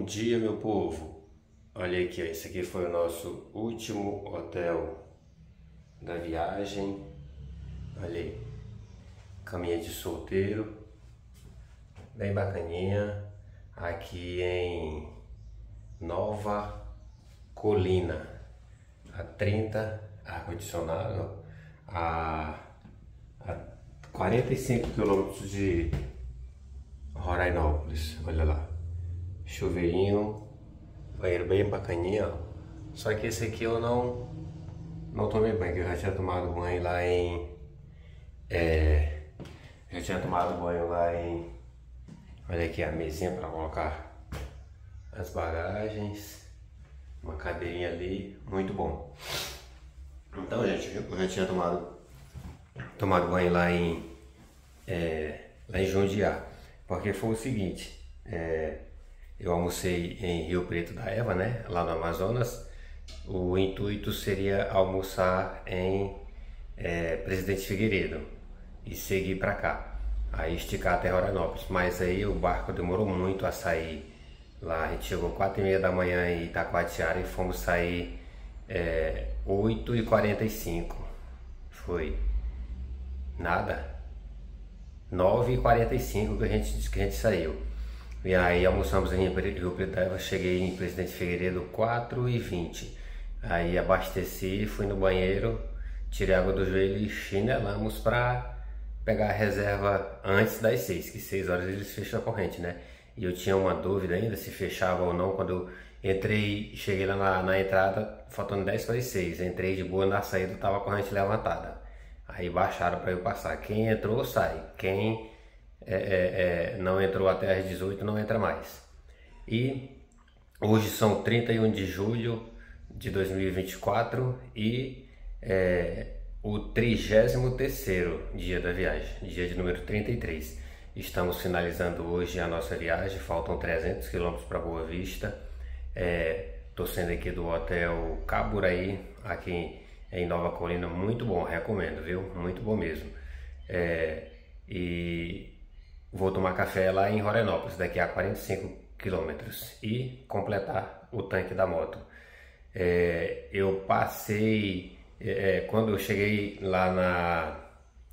Bom dia, meu povo. Olha aqui, ó, esse aqui foi o nosso último hotel da viagem. Olha aí, caminha de solteiro, bem bacaninha, aqui em Nova Colina, a 30, ar-condicionado, a 45 quilômetros de Rorainópolis. Olha lá, chuveirinho, banheiro bem bacaninha, ó. Só que esse aqui eu não tomei banho, que eu já tinha tomado banho lá em olha aqui a mesinha para colocar as bagagens, uma cadeirinha ali, muito bom. Então, gente, eu já tinha tomado banho lá em Jundiá, porque foi o seguinte, eu almocei em Rio Preto da Eva, né, lá no Amazonas. O intuito seria almoçar em Presidente Figueiredo e seguir para cá, aí esticar até Rorainópolis, mas aí o barco demorou muito a sair lá. A gente chegou 4h30 da manhã em Itacoatiara e fomos sair 8h45, foi nada, 9h45 que a gente saiu. E aí almoçamos em Rio Preto da Eva, cheguei em Presidente Figueiredo 4h20. Aí abasteci, fui no banheiro, tirei água do joelho e chinelamos para pegar a reserva antes das 6, que 6 horas eles fecham a corrente, né? E eu tinha uma dúvida ainda se fechava ou não. Quando eu entrei, cheguei lá na entrada, faltando 10 para as 6, entrei de boa, na saída tava a corrente levantada. Aí baixaram para eu passar. Quem entrou sai, quem não entrou até às 18 não entra mais. E hoje são 31 de julho de 2024 e o 33º dia da viagem, dia de número 33. Estamos finalizando hoje a nossa viagem, faltam 300 quilômetros para Boa Vista. Estou saindo aqui do hotel Caburaí, aqui em Nova Colina, muito bom, recomendo, viu? Muito bom mesmo. E vou tomar café lá em Rorainópolis, daqui a 45 quilômetros, e completar o tanque da moto. Eu passei, quando eu cheguei lá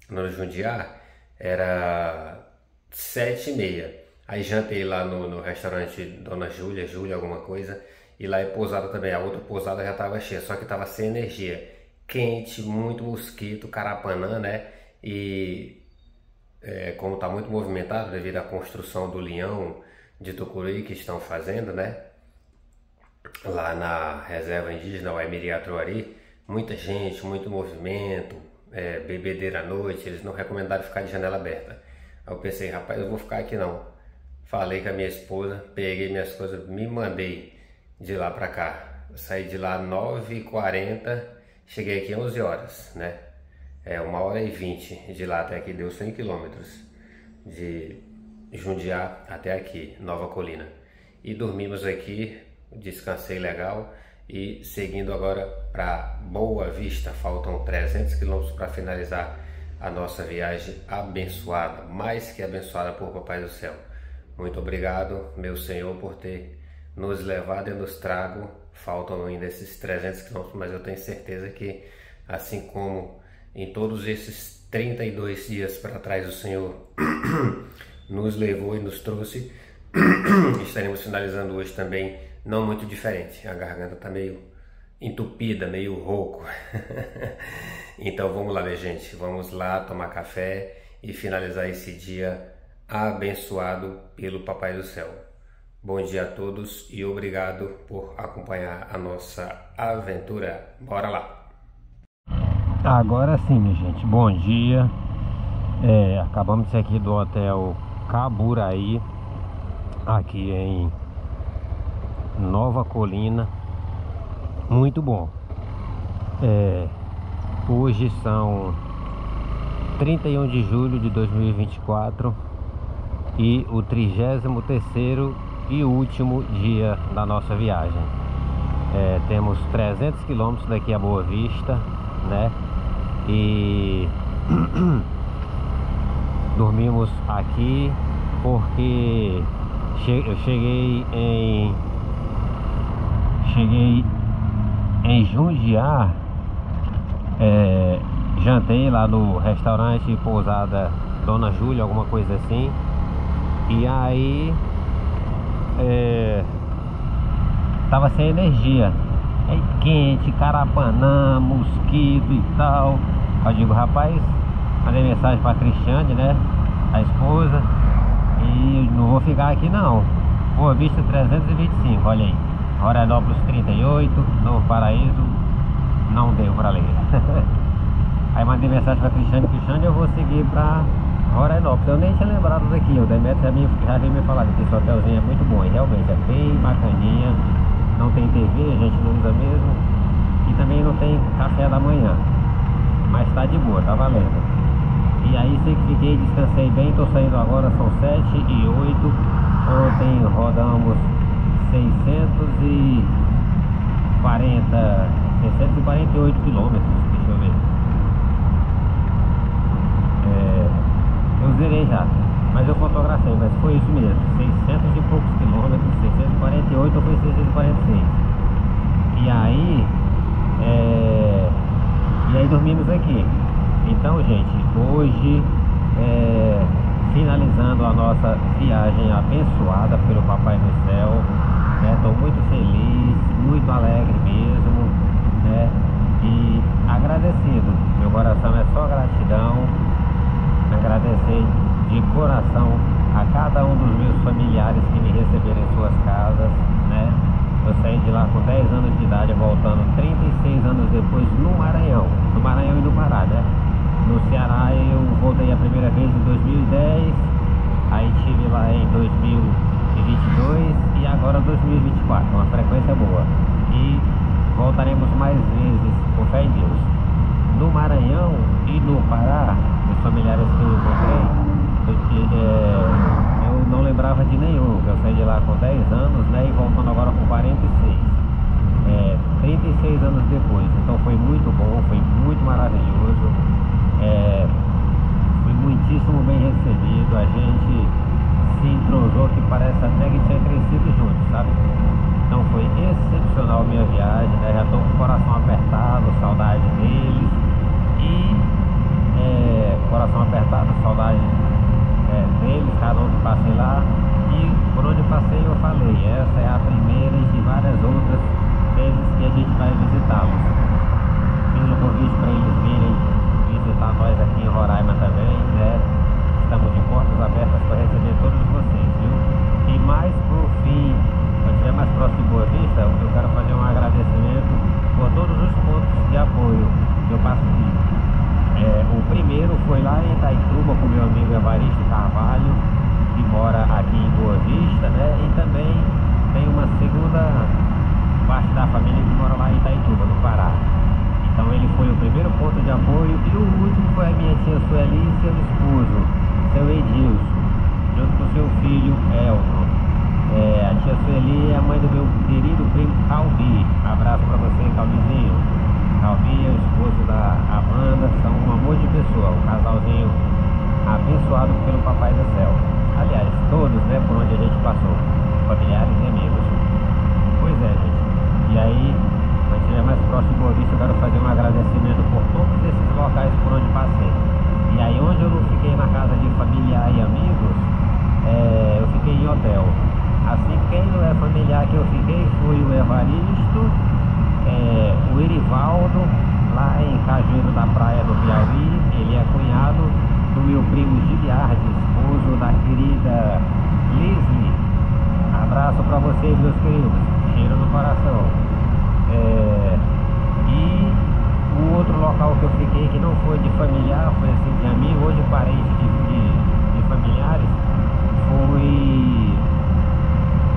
no Jundiá, era 7h30. Aí jantei lá no restaurante Dona Júlia alguma coisa, e lá é pousada também. A outra pousada já estava cheia, só que estava sem energia, quente, muito mosquito, carapanã, né? E como está muito movimentado devido à construção do Leão de Tucuruí que estão fazendo, né, lá na reserva indígena Waimiri-Atuari, muita gente, muito movimento, bebedeira à noite. Eles não recomendaram ficar de janela aberta. Aí eu pensei, rapaz, eu vou ficar aqui não. Falei com a minha esposa, peguei minhas coisas, me mandei de lá para cá. Eu saí de lá 9h40, cheguei aqui 11 horas, né? 1h20 de lá até aqui, deu 100 quilômetros de Jundiá até aqui, Nova Colina. E dormimos aqui, descansei legal e seguindo agora para Boa Vista. Faltam 300 quilômetros para finalizar a nossa viagem abençoada, mais que abençoada por Papai do Céu. Muito obrigado, meu Senhor, por ter nos levado e nos trago. Faltam ainda esses 300 quilômetros, mas eu tenho certeza que, assim como em todos esses 32 dias para trás o Senhor nos levou e nos trouxe, estaremos finalizando hoje também não muito diferente. A garganta está meio entupida, meio rouco. Então vamos lá, minha gente, vamos lá tomar café e finalizar esse dia abençoado pelo Papai do Céu. Bom dia a todos e obrigado por acompanhar a nossa aventura. Bora lá! Agora sim, minha gente, bom dia. Acabamos de sair aqui do hotel Caburaí, aqui em Nova Colina, muito bom. Hoje são 31 de julho de 2024 e o 33º e último dia da nossa viagem. Temos 300 quilômetros daqui a Boa Vista, né? E dormimos aqui porque Eu cheguei em Jundiá, jantei lá no restaurante Pousada Dona Júlia, alguma coisa assim. E aí tava sem energia, quente, carapanã, mosquito e tal. Eu digo, rapaz, mandei mensagem pra Cristiane, né, a esposa, e não vou ficar aqui não. Boa Vista 325, olha aí, Rorenópolis 38, Novo Paraíso, não deu pra ler. Aí mandei mensagem pra Cristiane, eu vou seguir pra Rorenópolis. Eu nem tinha lembrado daqui, o Demetrio já veio me falar que esse hotelzinho é muito bom, e realmente é bem bacaninha. Não tem TV, a gente não usa mesmo, e também não tem café da manhã, mas tá de boa, tá valendo. E aí fiquei, descansei bem, tô saindo agora, são 7h08. Ontem rodamos 648 quilômetros, deixa eu ver. Eu zerei já, mas eu fotografei, mas foi isso mesmo, 600 e poucos quilômetros, 648 ou foi 646. E aí dormimos aqui. Então, gente, hoje, finalizando a nossa viagem abençoada pelo Papai do Céu, né? Tô muito feliz, muito alegre mesmo, né? E agradecido. Meu coração é só gratidão. Agradecer de coração a cada um dos meus familiares que me receberam em suas casas, né? Eu saí de lá com 10 anos de idade, voltando 36 anos depois no Maranhão e no Pará, né? No Ceará eu voltei a primeira vez em 2010, aí estive lá em 2022 e agora 2024, uma frequência boa. E voltaremos mais vezes, com fé em Deus. No Maranhão e no Pará, os familiares que eu encontrei, eu não lembrava de nenhum. Eu saí de lá com 10 anos, né, e voltando agora com 46, 36 anos depois. Então foi muito bom, foi muito maravilhoso, fui muitíssimo bem recebido. A gente se entrosou, que parece até que tinha crescido juntos, sabe? Então foi excepcional a minha viagem, né? Já tô com o coração apertado, saudade deles. E coração apertado, saudade deles, cada um que passei lá. E por onde passei eu falei, essa é a primeira de várias outras vezes que a gente vai visitá-los. Fiz um convite para eles virem visitar nós aqui em Roraima também, né? Estamos de portas abertas para receber todos vocês, viu? E mais por fim, quando estiver mais próximo de Boa Vista, eu quero fazer um agradecimento por todos os pontos de apoio que eu passei. O primeiro foi lá em Itaituba com meu amigo Evaristo Carvalho, que mora aqui em Boa Vista, né? E também tem uma segunda parte da família que mora lá em Itaituba, no Pará. Então ele foi o primeiro ponto de apoio, e o último foi a minha tia Sueli e seu esposo, seu Edilson, junto com seu filho Elton. A tia Sueli é a mãe do meu querido primo Calbi. Abraço pra você, Calbizinho. Calbi é o esposo da Amanda, são um amor de pessoa, um casalzinho abençoado pelo Papai do Céu. Aliás, todos, né, por onde a gente passou, familiares e amigos. Pois é, gente. E aí, quando estiver mais próximo do Boa Vista, eu quero fazer um agradecimento por todos esses locais por onde passei. E aí, onde eu não fiquei na casa de familiar e amigos, eu fiquei em hotel. Assim, quem não é familiar que eu fiquei foi o Evaristo, o Erivaldo, lá em Cajueiro da Praia do Piauí. Ele é cunhado do meu primo Giliardi, esposo da querida Leslie. Abraço pra vocês, meus queridos, cheiro no coração. E o outro local que eu fiquei, que não foi de familiar, foi assim de amigo ou de parente de familiares, foi...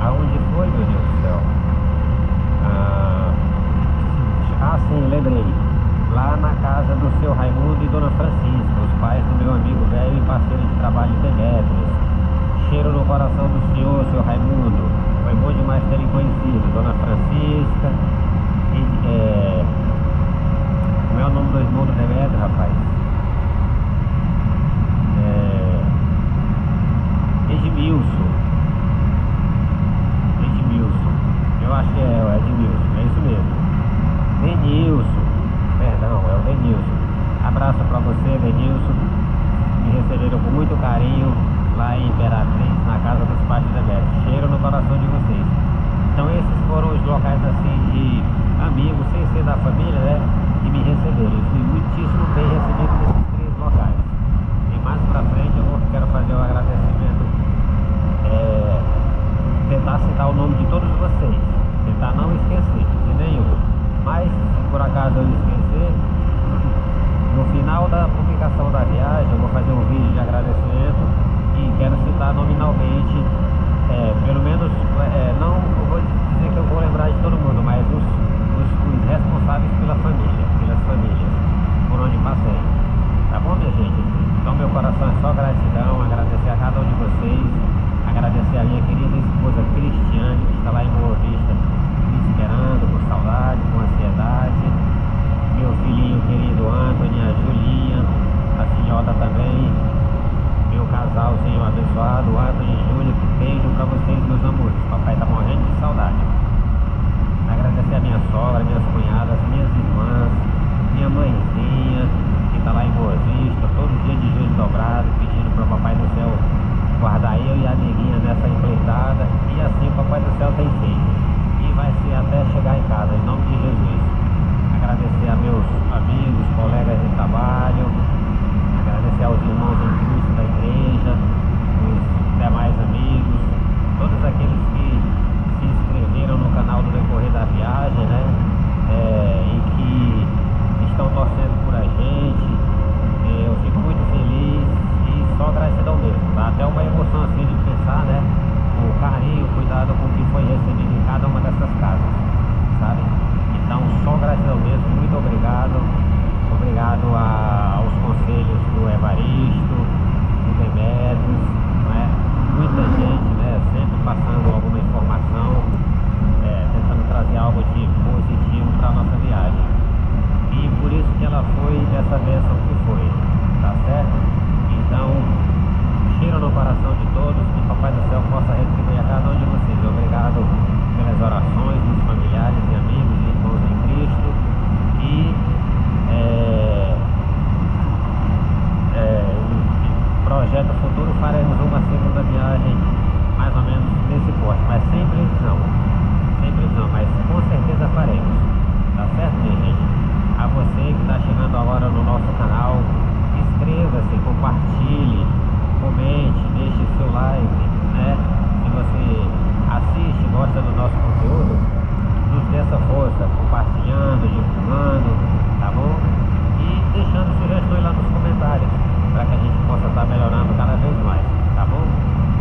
Aonde foi, meu Deus do céu? Sim, lembrei. Lá na casa do seu Raimundo e dona Francisca, os pais do meu amigo velho e parceiro de trabalho Demetrios. Cheiro no coração do senhor, seu Raimundo. Foi bom demais terem conhecido. Dona Francisca. Como é o nome do irmão do Demetrios, rapaz? Edmilson. assim de amigos, sem ser da família, né, que me receberam. Eu fui muitíssimo bem recebido nesses 3 locais. E mais pra frente eu quero fazer um agradecimento, tentar citar o nome de todos vocês, tentar não esquecer de nenhum. Mas se por acaso eu esquecer, no final da publicação da viagem eu vou fazer um vídeo de agradecimento e quero citar nominalmente, pelo menos, não vou dizer que eu vou lembrar de todo mundo, mas os responsáveis pelas famílias por onde passei. Tá bom, minha gente? Então meu coração é só gratidão, agradecer a cada um de vocês, agradecer a minha querida esposa Cristiane, que está lá em Boa Vista me esperando com saudade, com ansiedade, meu filhinho querido Anthony, a Julinha, a filhota também, meu casalzinho abençoado, Anthony e Júlia. Beijo pra vocês, meus amores. Papai tá morrendo de saudade. Agradecer a minha sogra, minhas cunhadas, minhas irmãs, minha mãezinha, que tá lá em Boa Vista, todo dia de joelho dobrado, pedindo pro Papai do Céu guardar eu e a neguinha nessa empreitada. E assim o Papai do Céu tem feito. E vai ser até chegar em casa, em nome de Jesus. Agradecer a meus amigos, colegas de trabalho, agradecer aos irmãos em Cristo da igreja, os demais amigos, todos aqueles que se inscreveram no canal do decorrer da viagem, né? E que estão torcendo por a gente. Eu fico muito feliz e só gratidão mesmo. Dá até uma emoção assim de pensar, né? O carinho, o cuidado com o que foi recebido em cada uma dessas casas, sabe? Então, só gratidão mesmo, muito obrigado. Obrigado aos conselhos do Evaristo, do Demetrios, né? Muita gente, né? Sempre passando alguma informação, tentando trazer algo de positivo para a nossa viagem. E por isso que ela foi essa bênção que foi, tá certo? Então, cheiro no coração de todos, que o Papai do Céu possa retribuir a cada um de vocês. Obrigado pelas orações dos familiares e amigos e irmãos em Cristo. E projeto futuro faremos uma segunda viagem mais ou menos nesse porte, mas sem previsão, mas com certeza faremos, tá certo, minha gente? A você que está chegando agora no nosso canal, inscreva-se, compartilhe, comente, deixe seu like, né? Se você assiste, gosta do nosso conteúdo, nos dê essa força, compartilhando, divulgando, tá bom? E deixando sugestões lá nos comentários, para que a gente possa estar melhorando cada vez mais, tá bom?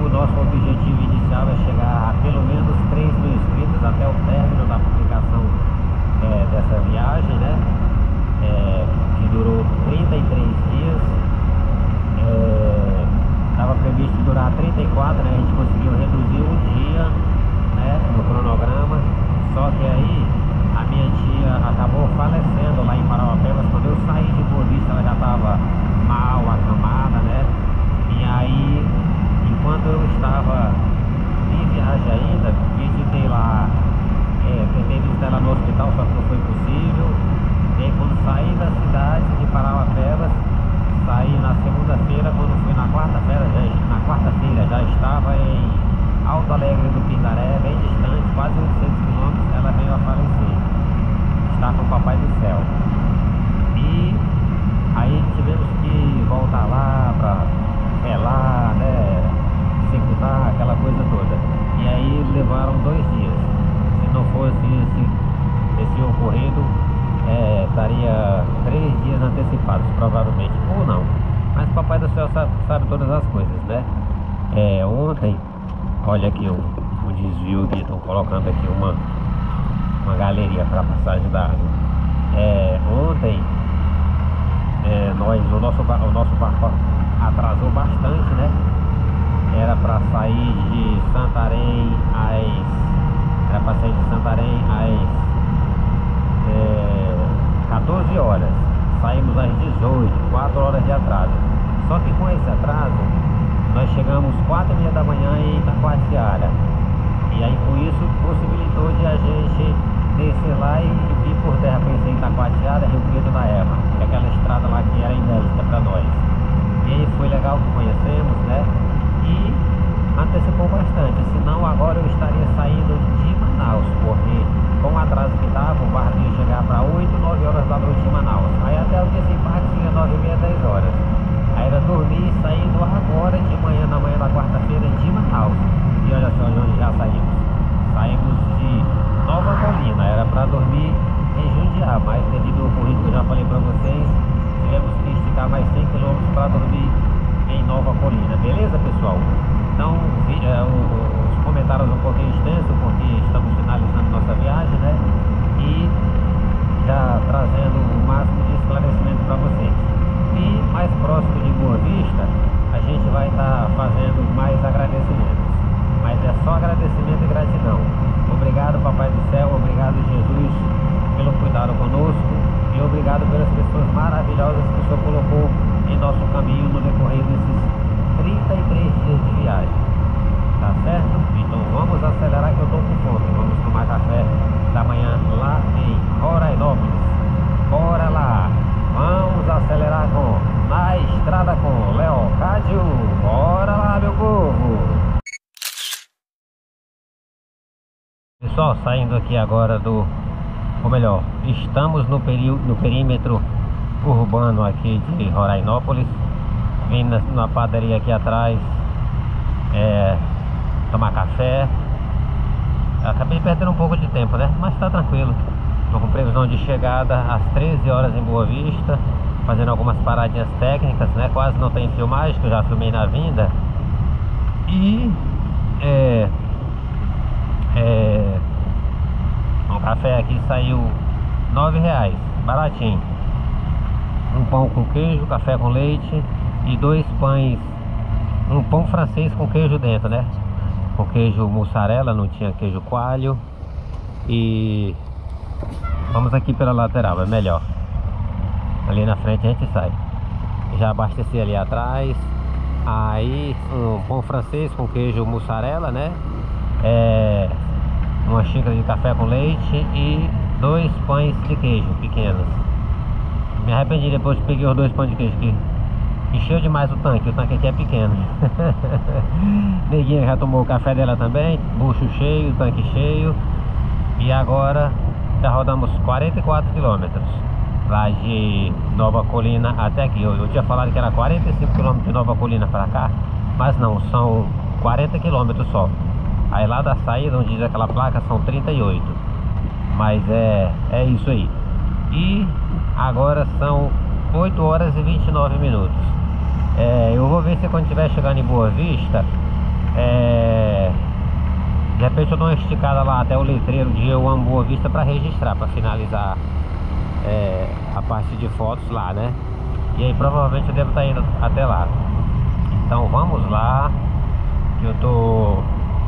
O nosso objetivo inicial é chegar a pelo menos 3.000 inscritos até o término da publicação dessa viagem, né? Que durou 33 dias. Estava previsto durar 34, né? A gente conseguiu reduzir um dia, né, no cronograma. Só que aí a minha tia acabou falecendo lá em Parauapebas. Quando eu saí de Boa Vista, ela já estava mal, acamada, né? E aí, enquanto eu estava em viagem ainda, visitei lá, tentei visitar ela no hospital, só que não foi possível. E aí, quando saí da cidade de Parauapebas, saí na segunda-feira, quando fui na quarta-feira já estava em Alto Alegre do Pindaré, bem distante, quase 800 quilômetros, ela veio a falecer. Está com o Papai do Céu. E aí tivemos que voltar lá para velar, né, executar aquela coisa toda. E aí levaram 2 dias. Se não fosse esse ocorrido, estaria 3 dias antecipados, provavelmente, ou não. Mas o Papai do Céu sabe todas as coisas, né? Ontem, olha aqui um desvio que estão colocando aqui uma galeria para passagem da água. Ontem o nosso barco atrasou bastante, né? Era para sair de Santarém às 14 horas. Saímos às 18, 4 horas de atraso. Só que com esse atraso, nós chegamos 4h30 da manhã em Itacoatiara. E aí com isso possibilitou de a gente descer lá e vir por terra, conhecer Itacoatiara, Rio Preto da Eva, que é aquela estrada lá que era inédita para nós. E aí foi legal que conhecemos, né? E antecipou bastante, senão agora eu estaria saindo de Manaus, porque com o atraso que estava, o barco ia chegar para 8, 9 horas da noite em Manaus. Aí até o desembarque seria 9h30, 10 horas. Aí era dormir saindo agora de manhã, na manhã da quarta-feira de Manaus. E olha só de onde já saímos. Saímos de Nova Colina, era para dormir em Jundiá, mas devido ao ocorrido que eu já falei para vocês, tivemos que esticar mais 100 km para dormir em Nova Colina. Beleza, pessoal? Então, os comentários um pouquinho extensos, porque estamos finalizando nossa viagem, né? E já trazendo o máximo de esclarecimento para vocês. E mais próximo de Boa Vista, a gente vai estar fazendo mais agradecimentos. Mas é só agradecimento e gratidão. Obrigado, Papai do Céu, obrigado, Jesus, pelo cuidado conosco. E obrigado pelas pessoas maravilhosas que o Senhor colocou em nosso caminho no decorrer desses 33 dias de viagem. Tá certo? Então vamos acelerar que eu tô com fome. Vamos tomar café da manhã lá em Rorainópolis. Bora lá! Vamos acelerar com Na Estrada com Leocádio. Bora lá, meu povo! Pessoal, saindo aqui agora ou melhor, estamos no perímetro urbano aqui de Rorainópolis. Vindo na padaria aqui atrás tomar café. Acabei perdendo um pouco de tempo, né? Mas tá tranquilo. Estou com previsão de chegada às 13 horas em Boa Vista, fazendo algumas paradinhas técnicas, né? Quase não tem filmagem, que eu já filmei na vinda. E um café aqui saiu R$9, baratinho. Um pão com queijo, café com leite e 2 pães, um pão francês com queijo dentro, né? Com queijo mussarela, não tinha queijo coalho. E vamos aqui pela lateral, é melhor. Ali na frente a gente sai. Já abasteci ali atrás. Aí um pão francês com queijo mussarela, né? Uma xícara de café com leite e 2 pães de queijo pequenos. Me arrependi depois que peguei os 2 pães de queijo aqui. Encheu demais o tanque aqui é pequeno. Neguinha já tomou o café dela também, bucho cheio, tanque cheio. E agora já rodamos 44 quilômetros lá de Nova Colina até aqui. Eu tinha falado que era 45 quilômetros de Nova Colina para cá, mas não, são 40 quilômetros só. Aí lá da saída, onde diz aquela placa, são 38. Mas é isso aí. E agora são 8 horas e 29 minutos. Eu vou ver se quando estiver chegando em Boa Vista, de repente eu dou uma esticada lá até o letreiro de Eu Amo Boa Vista para registrar, para finalizar a parte de fotos lá, né? E aí provavelmente eu devo estar indo até lá. Então vamos lá, que eu tô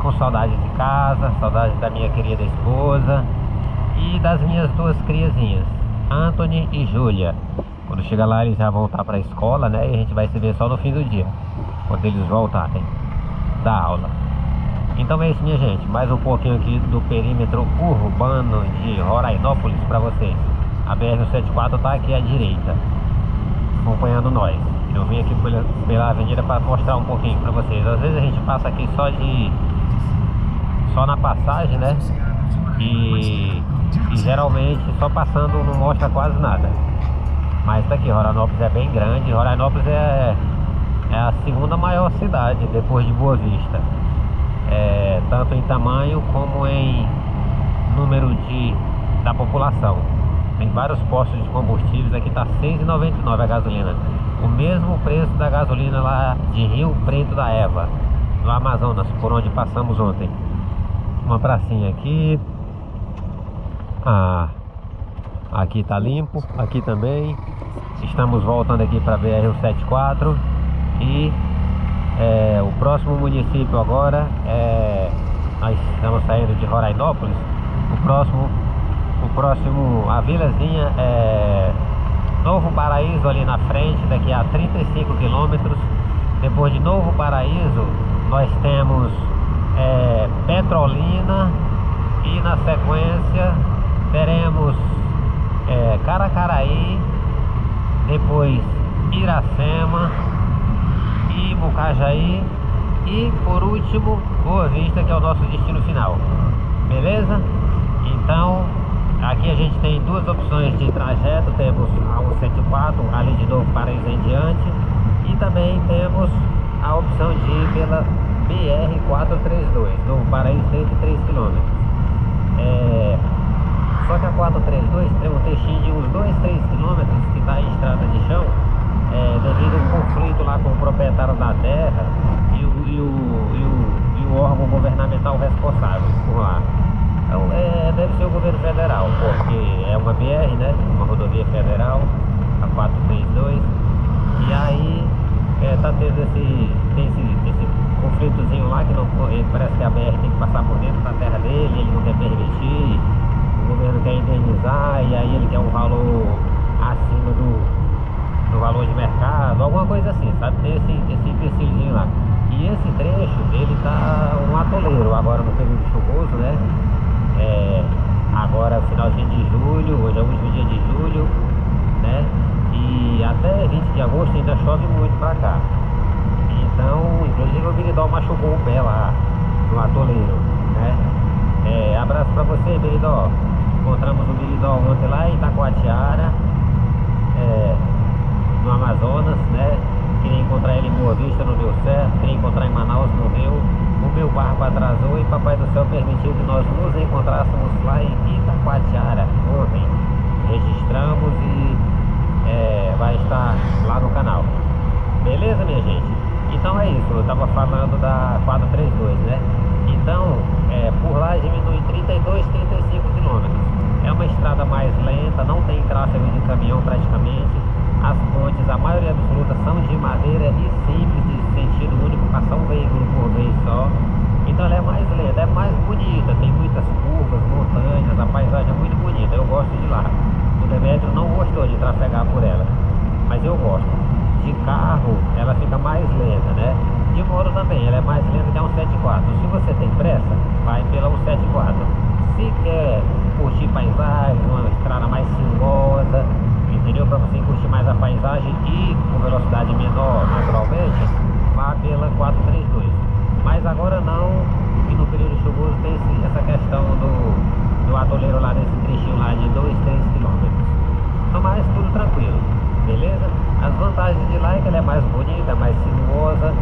com saudade de casa, saudade da minha querida esposa e das minhas 2 criazinhas, Anthony e Júlia. Quando chegar lá eles já vão voltar para a escola, né? E a gente vai se ver só no fim do dia, quando eles voltarem da aula. Então é isso, minha gente, mais um pouquinho aqui do perímetro urbano de Rorainópolis para vocês. A BR-174 tá aqui à direita, acompanhando nós. Eu vim aqui pela avenida para mostrar um pouquinho para vocês. Às vezes a gente passa aqui só na passagem, né? E geralmente só passando não mostra quase nada. Mas tá aqui, Rorainópolis é bem grande. Rorainópolis é a segunda maior cidade depois de Boa Vista, tanto em tamanho como em número da população. Tem vários postos de combustíveis. Aqui tá R$6,99 a gasolina, o mesmo preço da gasolina lá de Rio Preto da Eva, no Amazonas, por onde passamos ontem. Uma pracinha aqui. Aqui tá limpo, aqui também. Estamos voltando aqui para BR-174. E o próximo município agora nós estamos saindo de Rorainópolis. O próximo, a vilazinha é Novo Paraíso, ali na frente, daqui a 35 quilômetros. Depois de Novo Paraíso nós temos Petrolina, e na sequência teremos Caracaraí, depois Iracema e Mucajaí, e por último Boa Vista, que é o nosso destino final. Beleza? Então, aqui a gente tem duas opções de trajeto. Temos a 174, ali de Novo Paraíso em diante, e também temos a opção de ir pela BR-432, Novo Paraíso, 33 km. Só que a 432 tem um textinho de uns 2, 3 km que está em estrada de chão, devido a um conflito lá com o proprietário da terra e o órgão governamental responsável por lá. Então, deve ser o governo federal, porque é uma BR, né? Uma rodovia federal, a 432. E aí tá tendo esse conflitozinho lá, que não, parece que a BR tem que passar por dentro da terra dele, ele não quer permitir, o governo quer indenizar, e aí ele quer um valor acima do valor de mercado, alguma coisa assim, sabe? Tem esse empecilhozinho lá. E esse trecho, ele tá um atoleiro agora no período chuvoso, né? Agora finalzinho de julho, hoje é o último dia de julho, né? E até 20 de agosto ainda chove muito pra cá. Então, inclusive o Biridó machucou o pé lá no atoleiro, né? Abraço pra você, Biridó. Encontramos o Biridó ontem lá em Itacoatiara, no Amazonas, né? Queria encontrar ele em Boa Vista, não deu certo. Queria encontrar em Manaus, não deu. O meu barco atrasou e Papai do Céu permitiu que nós nos encontrássemos lá em Itacoatiara ontem. Registramos e vai estar lá no canal. Beleza, minha gente? Então é isso, eu estava falando da 432, né? Então, por lá diminui 32, 35 km. É uma estrada mais lenta, não tem tráfego de caminhão praticamente. As pontes, a maioria absoluta, são de madeira e simples, de sentido único, passar um veículo por vez só. Então ela é mais lenta, é mais bonita, tem muitas curvas, montanhas, a paisagem é muito bonita, eu gosto de lá. O Demetrio não gostou de trafegar por ela, mas eu gosto. De carro, ela fica mais lenta, né? De moto também, ela é mais lenta que a 174. Se você tem pressa, vai pela 174. Se quer curtir paisagem, uma estrada mais sinuosa, entendeu? Para você curtir mais a paisagem e com velocidade menor, naturalmente, vá pela 432. Mas agora não, que no período chuvoso tem essa questão do atoleiro lá, nesse trechinho lá de 2, 3 km. Então, mas tudo tranquilo, beleza? As vantagens de lá é que ela é mais bonita, é mais sinuosa,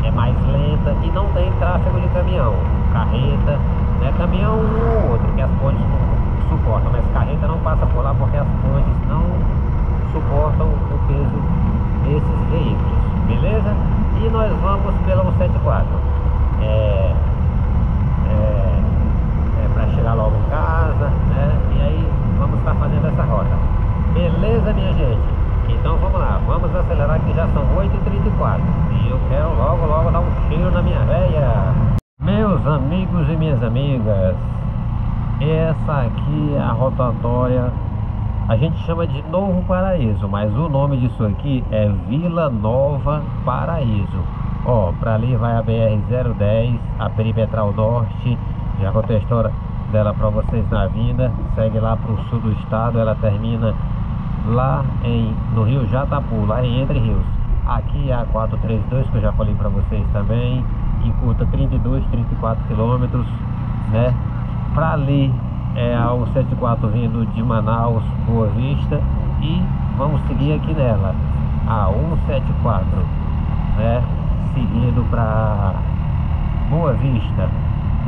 é mais lenta e não tem tráfego de caminhão, carreta, né? Caminhão um ou outro, que as pontes suportam, mas carreta não passa por lá porque as pontes não suportam o peso desses veículos, beleza? E nós vamos pela 174, para chegar logo em casa, né? E aí vamos estar fazendo essa rota, beleza, minha gente? Então vamos lá, vamos acelerar que já são 8h34 e eu quero logo dar um cheiro na minha veia. Meus amigos e minhas amigas, essa aqui é a rotatória. A gente chama de Novo Paraíso, mas o nome disso aqui é Vila Nova Paraíso. Ó, pra ali vai a BR-010, a Perimetral Norte. Já contei a história dela pra vocês na vinda. Segue lá pro sul do estado, ela termina lá no Rio Jatapu, lá em Entre Rios. Aqui é a 432, que eu já falei pra vocês também, encurta 32, 34 km, né? Pra ali é a 174 vindo de Manaus, Boa Vista, e vamos seguir aqui nela, a 174, né? Seguindo pra Boa Vista.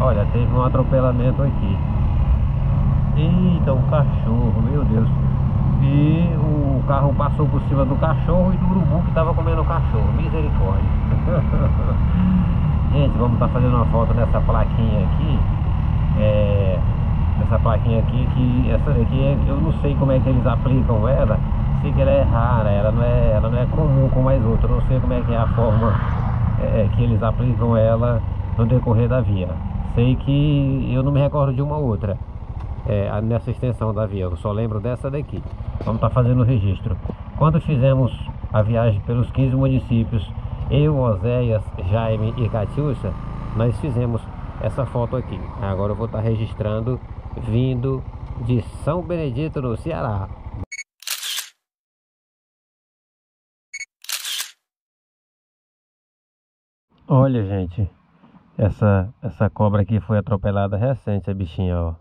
Olha, teve um atropelamento aqui. Eita, um cachorro, meu Deus. E o carro passou por cima do cachorro e do urubu que estava comendo o cachorro. Misericórdia. Gente, vamos estar fazendo uma foto nessa plaquinha aqui. Essa plaquinha aqui, que essa daqui eu não sei como é que eles aplicam ela. Sei que ela é rara, ela não é comum como as outras. Eu não sei como é que é a forma que eles aplicam ela no decorrer da via. Sei que eu não me recordo de uma outra nessa extensão da via, eu só lembro dessa daqui. Vamos estar fazendo o registro. Quando fizemos a viagem pelos 15 municípios, eu, Oséias, Jaime e Catiúcia, nós fizemos essa foto aqui. Agora eu vou estar registrando vindo de São Benedito, no Ceará. Olha, gente, essa cobra aqui foi atropelada recente, a bichinha, ó.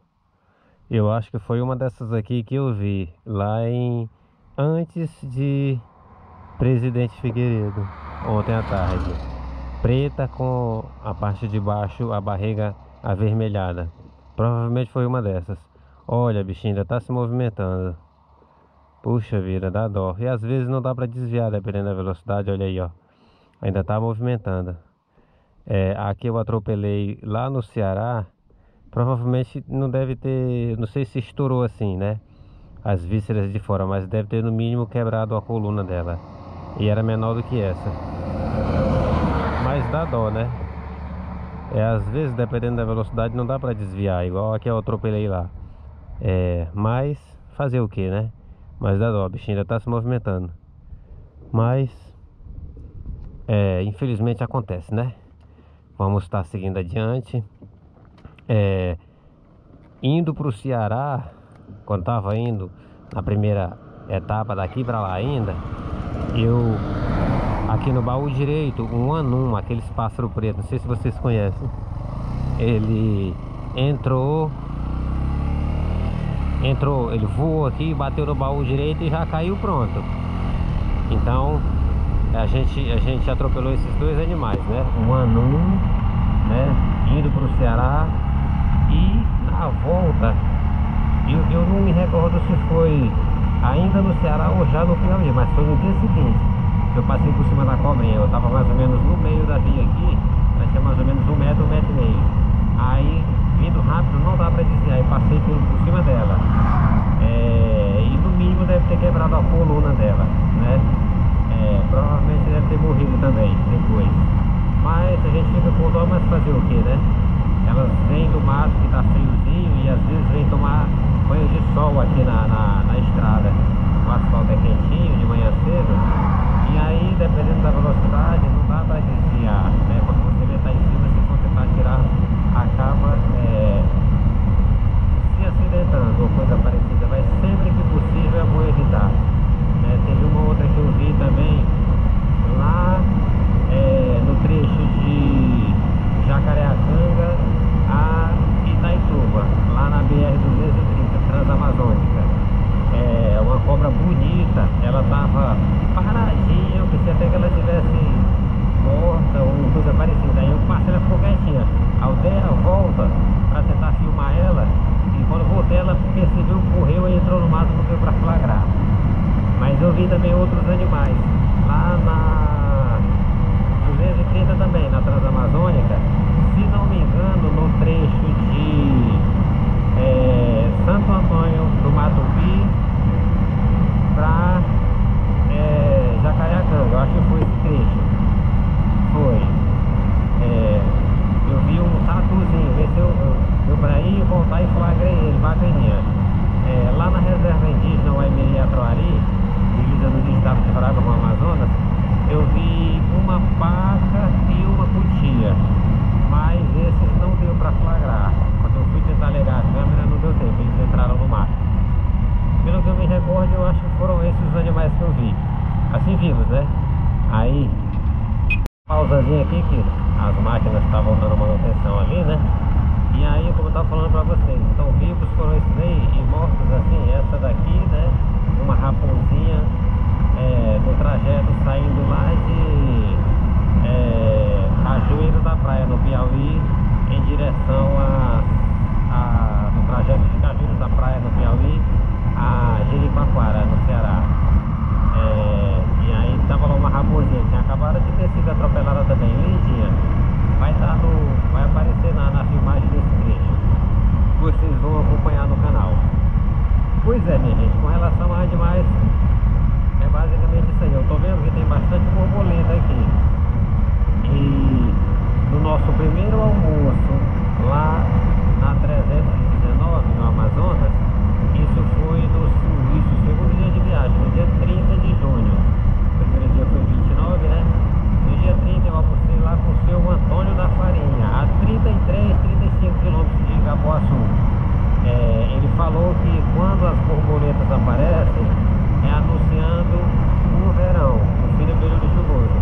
Eu acho que foi uma dessas aqui que eu vi lá antes de Presidente Figueiredo, ontem à tarde. Preta com a parte de baixo, a barriga avermelhada. Provavelmente foi uma dessas. Olha, a bichinha ainda tá se movimentando. Puxa vida, dá dó. E às vezes não dá pra desviar dependendo da velocidade, olha aí, ó. Ainda tá movimentando. Aqui eu atropelei lá no Ceará. Provavelmente não deve ter, não sei se estourou assim, né? As vísceras de fora, mas deve ter no mínimo quebrado a coluna dela. E era menor do que essa. Mas dá dó, né? Às vezes, dependendo da velocidade, não dá pra desviar. Igual aqui eu atropelei lá. Mas fazer o que, né? Mas dá dó, a bichinha ainda tá se movimentando. Mas infelizmente acontece, né? Vamos estar seguindo adiante. Indo pro Ceará, quando tava indo na primeira etapa daqui pra lá ainda, eu aqui no baú direito, um anum, aqueles pássaro preto, não sei se vocês conhecem. Ele entrou, ele voou aqui, bateu no baú direito e já caiu pronto. Então a gente atropelou esses dois animais, né? Um anum, né? Indo pro Ceará. E na volta, eu não me recordo se foi ainda no Ceará ou já no Piauí, mas foi no dia seguinte. Eu passei por cima da cobrinha, eu tava mais ou menos no meio da via aqui, vai ser mais ou menos 1 metro, 1,5 metro. Aí, vindo rápido, não dá pra desviar, eu passei por cima dela. E no mínimo deve ter quebrado a coluna dela, né? Provavelmente deve ter morrido também, depois. Mas a gente fica com dó, mas fazer o que, né? Elas vêm do mato que tá friozinho e às vezes vêm tomar banho de sol aqui na estrada. O asfalto é quentinho de manhã cedo. E aí, dependendo da velocidade, não dá pra desviar, né? Quando você vê tá em cima, se for tentar tirar, acaba se acidentando ou coisa parecida. Mas sempre que possível é bom evitar, né? Teve uma outra que eu vi também lá no trecho de Jacareacanga a Itaituba, lá na BR-230, Transamazônica. Uma cobra bonita, ela tava paradinha, eu pensei até que ela tivesse morta ou coisa parecida. Aí eu passei, ela ficou quietinha. Aí eu dei a volta para tentar filmar ela, e quando voltei ela percebeu, correu e entrou no mato, não deu para flagrar. Mas eu vi também outros animais lá na 230 também, na Transamazônica, se não me engano, no trecho de Santo Antônio do Matupi para Jacareacanga, eu acho que foi esse trecho. Foi. Eu vi um tatuzinho, ver se eu para ir e voltar e flagrei ele, bacaninha. Lá na reserva indígena, o Aimeri-Atroari, divisa no estado de Roraima com o Amazonas, eu vi uma paca e uma cutia, mas esses não deu para flagrar. Quando eu fui tentar ligar a câmera, não deu tempo, eles entraram no mato. Pelo que eu me recordo, eu acho que foram esses os animais que eu vi, assim vivos, né? Aí, pausazinha aqui que as máquinas estavam dando manutenção ali, né? E aí, como eu estava falando para vocês, então vivos foram esses aí, e mortos assim, essa daqui, né? Uma raposinha no trajeto saindo lá de Cajueiro da Praia, no Piauí, em direção no trajeto de Cajueiro da Praia, no Piauí, a Jericoacoara, no Ceará. E aí tava lá uma raposinha, tinha acabado de ter sido atropelada também, lindinha. Vai aparecer na filmagem desse trecho. Vocês vão acompanhar no canal. Pois é, minha gente, com relação a animais, é basicamente isso aí. Eu tô vendo que tem bastante borboleta aqui. E no nosso primeiro almoço lá na 319, no Amazonas, isso foi no segundo dia de viagem, no dia 30 de junho. O primeiro dia foi 29, né? No dia 30 eu almocei lá com o seu Antônio da Farinha, a 33, 35 quilômetros de Igapuaçu. Ele falou que quando as borboletas aparecem, anunciando o verão, o fim do período chuvoso.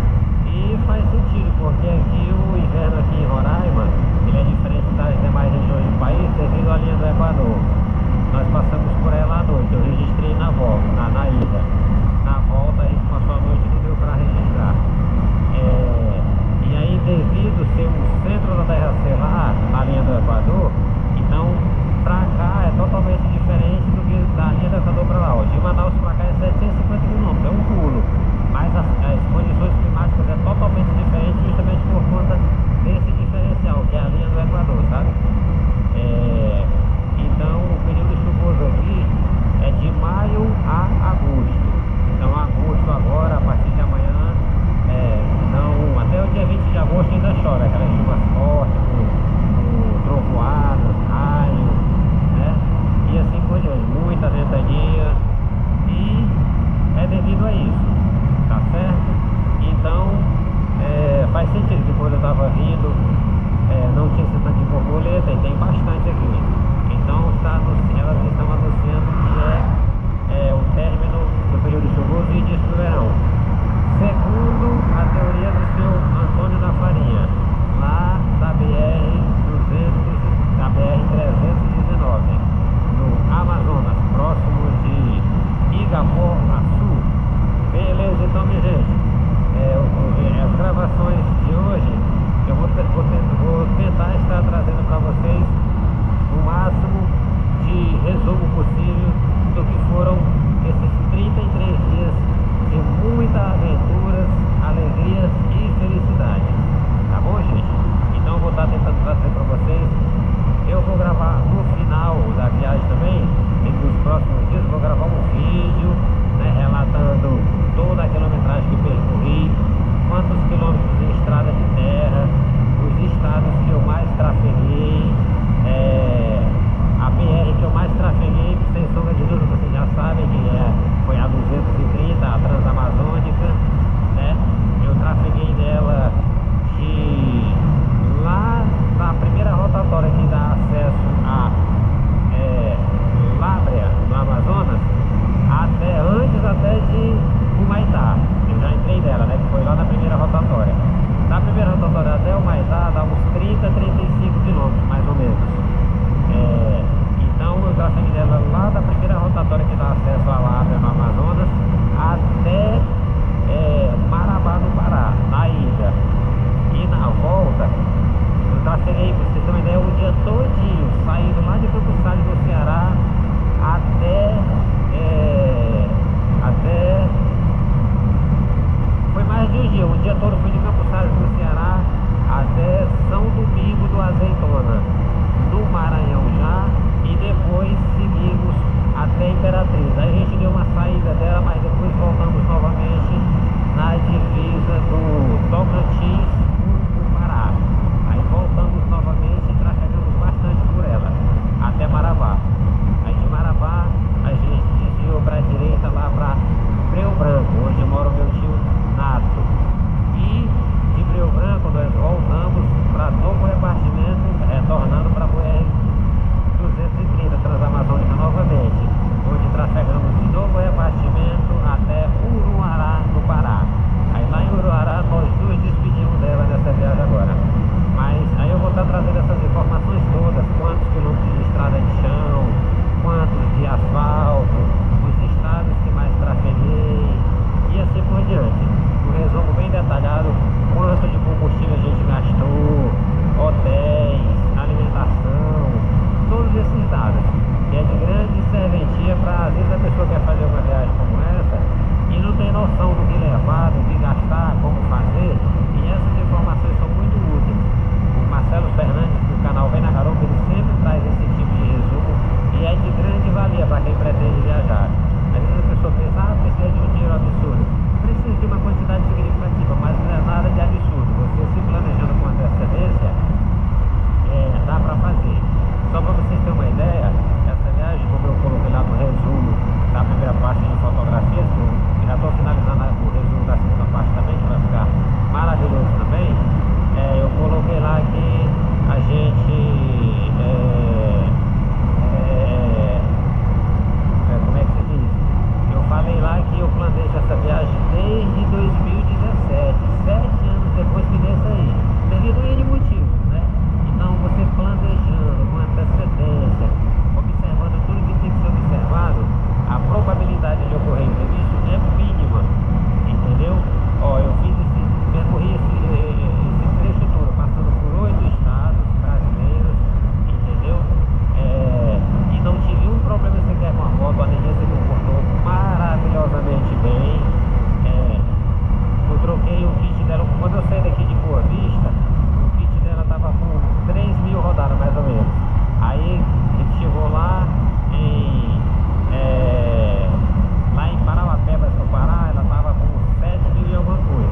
E faz sentido, porque aqui o inverno aqui em Roraima, ele é diferente todinho, saindo lá de Campos Sales do Ceará até foi mais de um dia. O dia todo fui de Campos Sales do Ceará até São Domingo do Azeitona, no Maranhão já, e depois seguimos até Imperatriz. Aí a gente deu uma saída dela, mas depois voltamos novamente na divisa do Tocantins com o Pará. Aí voltamos novamente e trafegamos bastante por ela, até Marabá. Aí de Marabá a gente desviou para a direita lá para Breu Branco, onde mora o meu tio Nato. E de Breu Branco nós voltamos para Novo Repartimento, retornando para BR 230 Transamazônica novamente, onde trafegamos de Novo Repartimento até Uruará, no Pará. Aí lá em Uruará nós nos despedimos dela nessa viagem agora. Mas aí eu vou estar trazendo essas informações todas: quantos quilômetros de estrada de chão, quantos de asfalto, os estados que mais trafeguei e assim por diante. Um resumo bem detalhado: quanto de combustível a gente gastou, hotéis, alimentação, todos esses dados, que é de grande serventia para, às vezes, a pessoa quer fazer uma viagem como essa e não tem noção do que levar, do que gastar, como fazer, e essas informações são muito úteis. O Marcelo Fernandes, do canal Vem na Garupa, ele sempre traz esse tipo de resumo e é de grande valia para quem pretende viajar. Às vezes a pessoa pensa, precisa de um dinheiro absurdo. Precisa de uma quantidade significativa, mas não é nada de absurdo. Você se planejando com antecedência, dá para fazer. Só para vocês terem uma ideia, essa viagem, como eu coloquei lá no resumo da primeira parte de fotografias, que eu já estou finalizando o resumo da segunda parte também, que vai ficar maravilhoso também, eu coloquei lá que a gente como é que se diz? Eu falei lá que eu planejo essa viagem desde 2017, 7 anos depois que desse aí, devido a N motivos, né? Então você planejando com antecedência, observando tudo que tem que ser observado, a probabilidade de ocorrer imprevisto é mínima, entendeu? Ó, eu percorri esse trecho todo, passando por 8 estados brasileiros, entendeu? E não tive um problema sequer com a moto. A Neninha se comportou maravilhosamente bem. Eu troquei o kit dela, quando eu saí daqui de Boa Vista, o kit dela tava com 3.000 rodadas mais ou menos. Aí a gente chegou lá em Parauapebas, no Pará, ela tava com 7.000 e alguma coisa,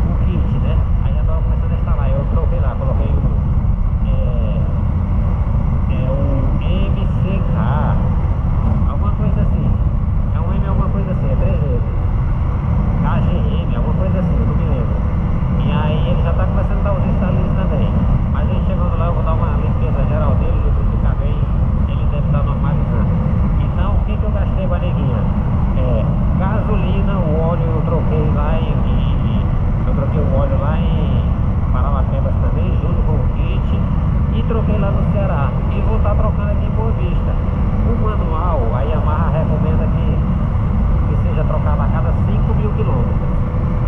o kit, né? Aí ela tava começando a instalar, eu troquei lá, coloquei um MCK, alguma coisa assim, é um M alguma coisa assim, é 3 vezes, KGM, alguma coisa assim, eu não me lembro. E aí ele já tá começando a dar os estalinhos também, mas aí chegando lá eu vou dar uma limpeza geral dele, depois ficar bem, ele deve estar normalizando. Então o que eu gastei com a Neguinha? Gasolina, o óleo eu troquei lá eu troquei o óleo lá em Parauapebas também, junto com o kit, e troquei lá no Ceará, e vou estar trocando aqui em Boa Vista. O manual, a Yamaha recomenda que seja trocado a cada 5.000 quilômetros.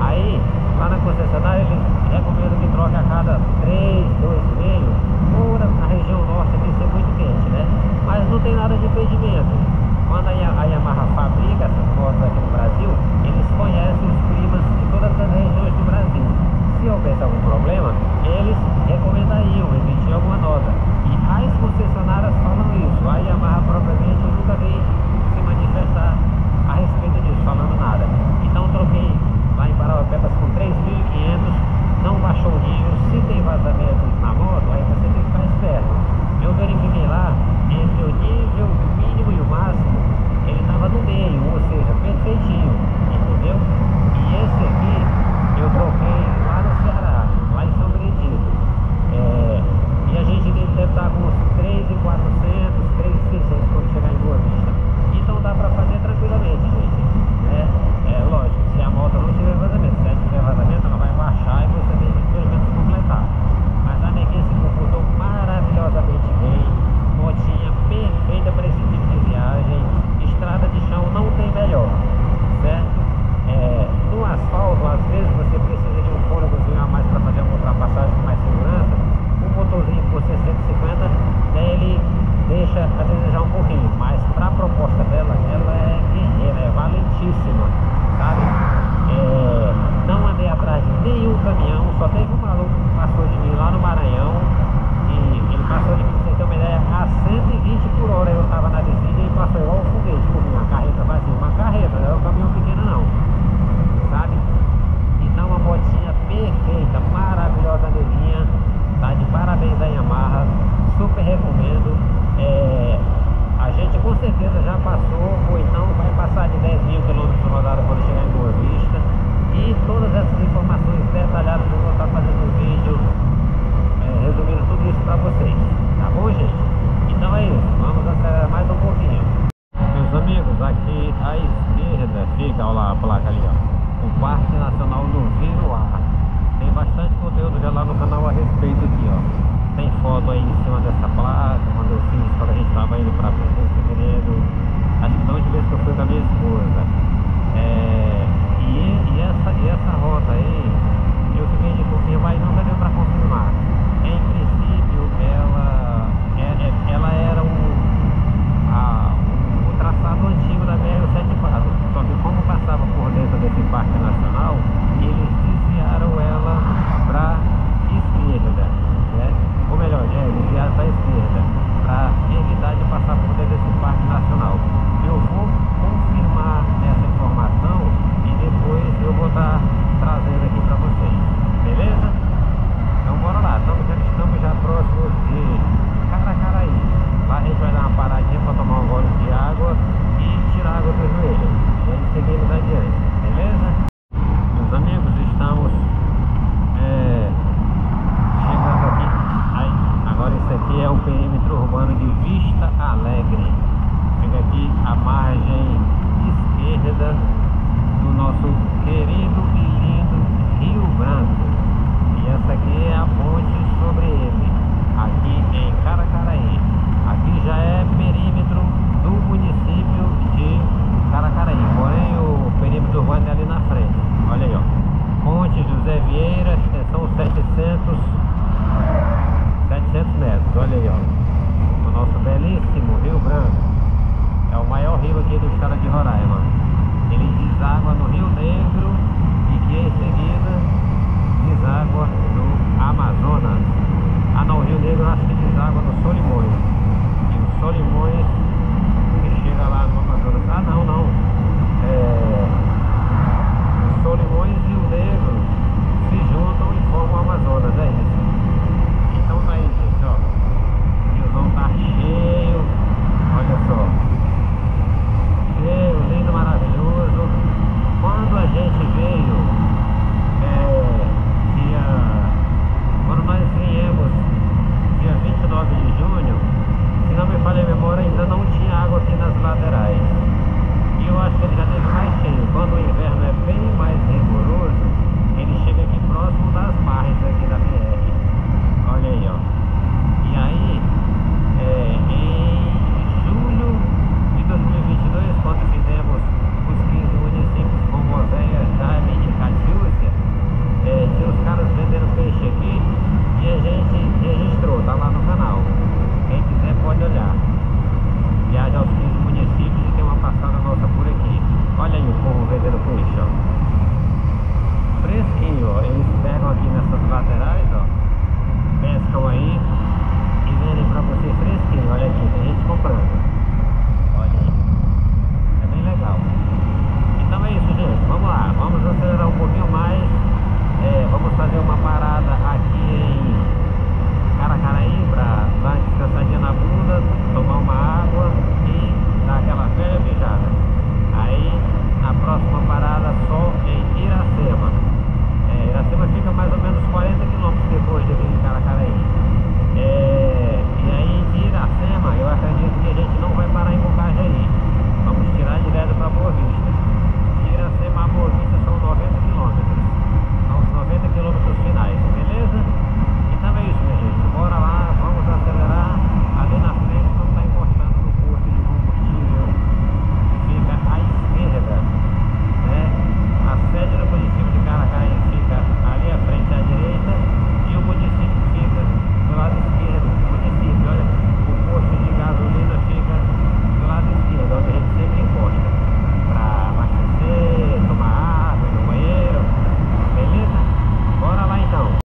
Aí, lá na concessionária, eles recomendam que troque a cada 3, 2,5, ou na região norte tem que ser muito quente, né? Mas não tem nada de impedimento. Quando a Yamaha fabrica essas motos aqui no Brasil, eles conhecem os climas de todas as regiões do Brasil. Se houvesse algum problema, eles recomendariam emitir alguma nota. E as concessionárias falam isso. A Yamaha propriamente eu nunca vi se manifestar a respeito disso, falando nada. Então troquei lá em Parauapebas com 3.500, não baixou o nível. Se tem vazamento na moto, aí você tem em cima dessa placa, quando eu fiz, quando a gente estava indo para Porto Segredo, acho que da última vez que eu fui com a minha esposa. E essa rota aí, eu fiquei de confirmar e nunca deu para confirmar. Em princípio, ela era o traçado antigo da BR-174, só que como passava por dentro desse Parque Nacional, eles desviaram ela para esquerda, né? Ou melhor, desviaram para esquerda, para evitar de passar por dentro desse Parque Nacional. Eu vou confirmar essa informação e depois eu vou estar trazendo aqui para vocês, beleza? Então bora lá, estamos já próximos de Caracaraí. Lá a gente vai dar uma paradinha para tomar um gole de água e tirar a água do joelho. E aí seguimos adiante, beleza? Meus amigos, estamos chegando aqui. Agora esse aqui é o perímetro urbano de Vista Alegre. Fica aqui a margem esquerda do nosso querido e lindo Rio Branco. E essa aqui é a ponte sobre ele, aqui em Caracaraí. Aqui já é perímetro do município de Caracaraí, porém o perímetro urbano é ali na frente. Olha aí, ó. Ponte José Vieira, extensão 700 metros. Olha aí, ó. O nosso belíssimo Rio Branco. É o maior rio aqui do estado de Roraima. Ele deságua no Rio Negro e que em seguida deságua no Amazonas. Ah não, o Rio Negro eu acho que deságua no Solimões. E o Solimões que chega lá no Amazonas. Ah não. O Solimões e o Negro se juntam e formam o Amazonas, é isso. Então tá aí, gente, ó. O riozão tá cheio. Olha só. Cheio, lindo, maravilhoso. Quando a gente veio, quando nós viemos dia 29 de junho, se não me falha a memória, ainda não tinha água aqui nas laterais.